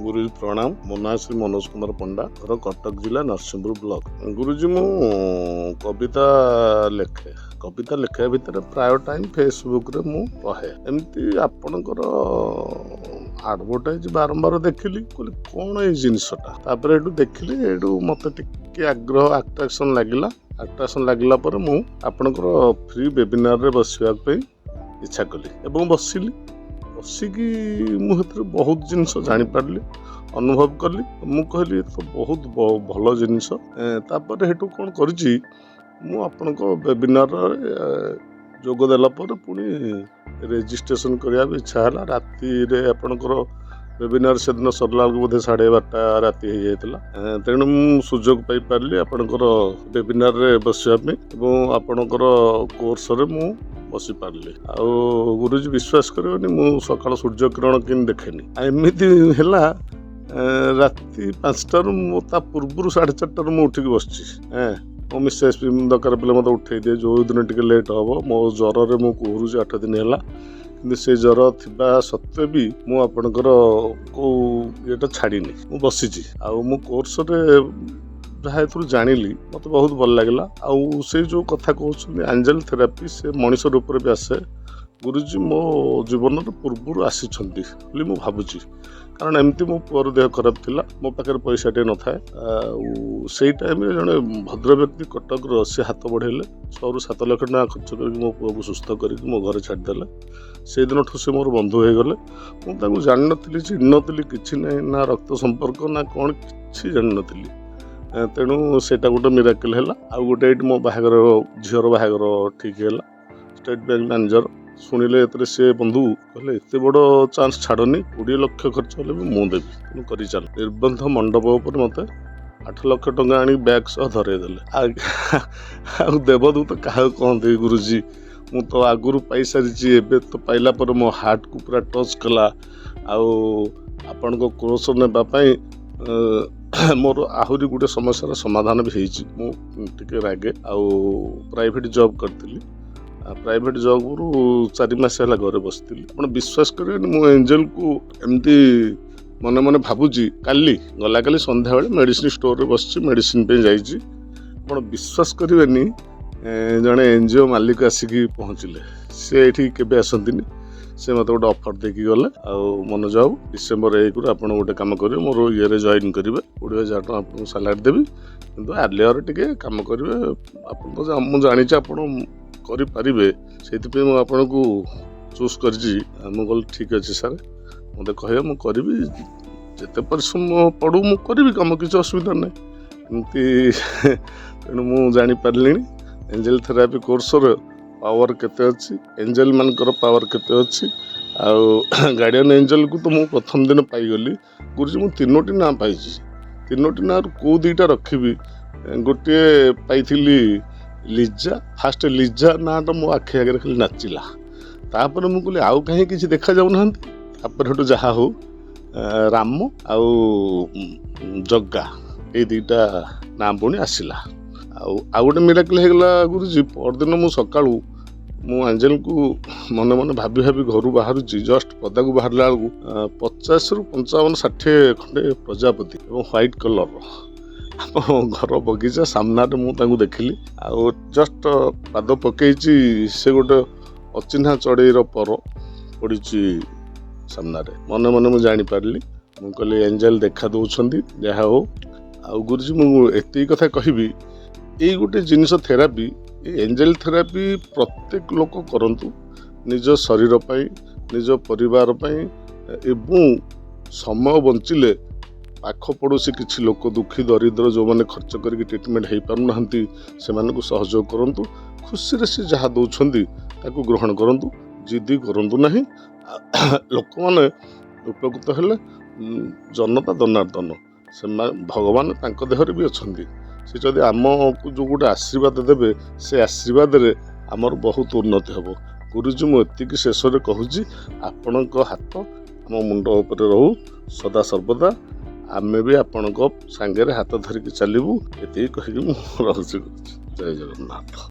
गुरुजी प्रणाम। मो ना श्री मनोज कुमार पंडा, घर कटक जिला नरसिंहपुर ब्लॉक। गुरुजी मु कविता लेखे। कविता लेखा भितर प्राय टाइम फेसबुक रे मु रहे। एमती आपणकर आडभटाइज बारंबार देखिली, कहली कौन ये जिनसटा। तापर एटू देखिली, एटू मते टिके आग्रह अट्राक्शन लागिला। अट्राक्शन लागिला पर मु आपणकर फ्री वेबिनार रे बसिबा पई इच्छा कली एवं बसिली। बसिकी मुझे बहुत जिनस जापारि, अनुभव कली। मु कहली तो बहुत भल जिनस। तापर हेटू कौन करी आपण वेबिनार जोगदेला पुणी रेजिस्ट्रेशन करने इच्छा है। राति आपणकर वेबिनार से दिन सरला बोधे 12:30 राति हो जाता। तेणु मु सुजोग पाई पार्ली आपणकर वेबिनार रे बसिबा एवं आपणकर कोर्स रे मु बसी पार्ली। आउ गुरुजी विश्वास करबनी, मु सकाळ सूर्य किरण किन देखेनी। एमती है राति 5टारू ता पूर्व 4:30 मु उठिक बसची। मो मिसेस दरकार पे मत उठे दिए जो दिन टे लेट हम। मो ज्वर मु कहूँ 8 दिन है, कि से ज्वर थिबा सत्वे भी मु आपणकर को ये छाड़ीनी, मु बसीची। आउ मु कोर्स रे जहाँ जानिली मत बहुत भल लगे। आउ से जो कथा कहते एंजल थेरापी से मनीष रूप भी आसे। गुरुजी मो जीवन पूर्व आसी मु भावुची, कारण एमती मो पुअर देह खराब थिला, मो पाखे पैसा टे न था। से टाइम जड़े भद्र व्यक्ति कटक से हाथ बढ़ेले 6 ରୁ 7 लाख टका खर्च करके मो पुआ को सुस्थ करके मो घर छाड़देले। से दिन ठू से मोर बंधु हो गले। मुझे जान नी, चिन्ह नी, कि ना रक्त संपर्क ना कौन कि जान नी। तेणु सेटा गोटे मिराकल है। आउ गोटे ये मो बाहागर झीर बाहागर ठीक है। स्टेट बैंक मैनेजर शुणिले से बंधु कहले एत बड़ चांस छाड़नी, 20 लाख खर्च हेल्ले भी मुझे देवी, तेणु कर चल। निर्बंध मंडप पर मत 8 लाख टंका आनी बैग सह धरईदे। देवदूत क्या कहते गुरुजी, मु तो आगुरी पाई सारी, एबे तो पाइला पर मो हार्ट को पूरा टच कला। आपण को कोर्स नापी मोर आहरी गोटे समस्या समाधान भी होती रागे। आउ प्राइवेट जॉब करती, प्राइवेट जॉब रु 4 मास है घर बसती। आप विश्वास करें, मु एंजल को एमती मन मन भावुची। काली गला काली संध्या बेले मेडिसिन स्टोर रे बस मेडिसिन पे जाइए। आप विश्वास करेंगे, जड़े एनजीओ मालिक आसिकी पहुँचले। से ये केवे आसती, से मत गोटे ऑफर देकी गले। मनोज बाबू डिसेम्बर 1 रु आप गोटे कम करेंगे, मोर ये जॉइन करेंगे, 20,000 टका आपको सालाड देवी। किंतु आर्लियर टे कम करेंगे। आप जानी करें, से आपन को चूज कर गल। ठीक अच्छे सर, मत कह मु करी, जिते परिश्रम पड़ू मु करी कम, किसी असुविधा ना। एमती तेणु मु जापारि एंजल थेरापी कोर्स पावर केते अच्छी, एंजल मानकर पावर केते अच्छी। आउ गार्डियन एंजल को तो मु प्रथम दिन पाईगली। गुरुजी मु 3टी ना पाई, 3टी ना कौ 2टा रखी। गोटे पाई लिजा, फास्ट लिजा नाटा मो आखि आगे खाली नाचिला। तापर मु कहली आउ कहीं किसी देखा जाऊना। तापर जहाँ हो राम आउ जग्गा, ये 2टा ना पुणी आसला। आउ गोटे मिराकल होगला गुरुजी। परदिन मु सकाळू मु एंजल को मन मन भाभी भाभी घर बाहर, जस्ट पदा को बाहर बेलू 50 ରୁ 55 60 खंडे प्रजापति और व्हाइट कलर घर बगीचा सामना मुझे देखिली। आउ जस्ट पाद पकई से गोटे अचिन्हा चढ़ईर पर पड़ी सामने। मन मन मुझे जापारि, मु कहली एंजल देखा दौरान जहाँ हो। आउ गुरुजी मुझे कथा कहबी, ये गोटे जिनस थेरापी, एंजल थेरापी प्रत्येक लोक करंतु, निज शरीर पाई, निज परिवार पाई। एवं समय बंचिले पाख पड़ोसी किसी लोक दुखी दरिद्र जो मैंने खर्च करके ट्रिटमेंट हो पारना से सहयोग करंतु। खुशी से जहाँ दौरान ताकू ग्रहण करंतु, जिद्दी करंतु नहीं। लोक मैंने उपकृत हेले, जनता दनार्दन से भगवान तांको देहरे भी अच्छा। से जदि आम को जो गोटे आशीर्वाद देवे, से आशीर्वाद रे आमर बहुत उन्नति हम। गुरुजी मुझे शेष में कहूँ, आपण हाथ आम मुंड उपर रहू सदा सर्वदा। आमे भी आपण सांगे हाथ धरिकी चलू, ये कहीकि मुझे जय जगन्नाथ।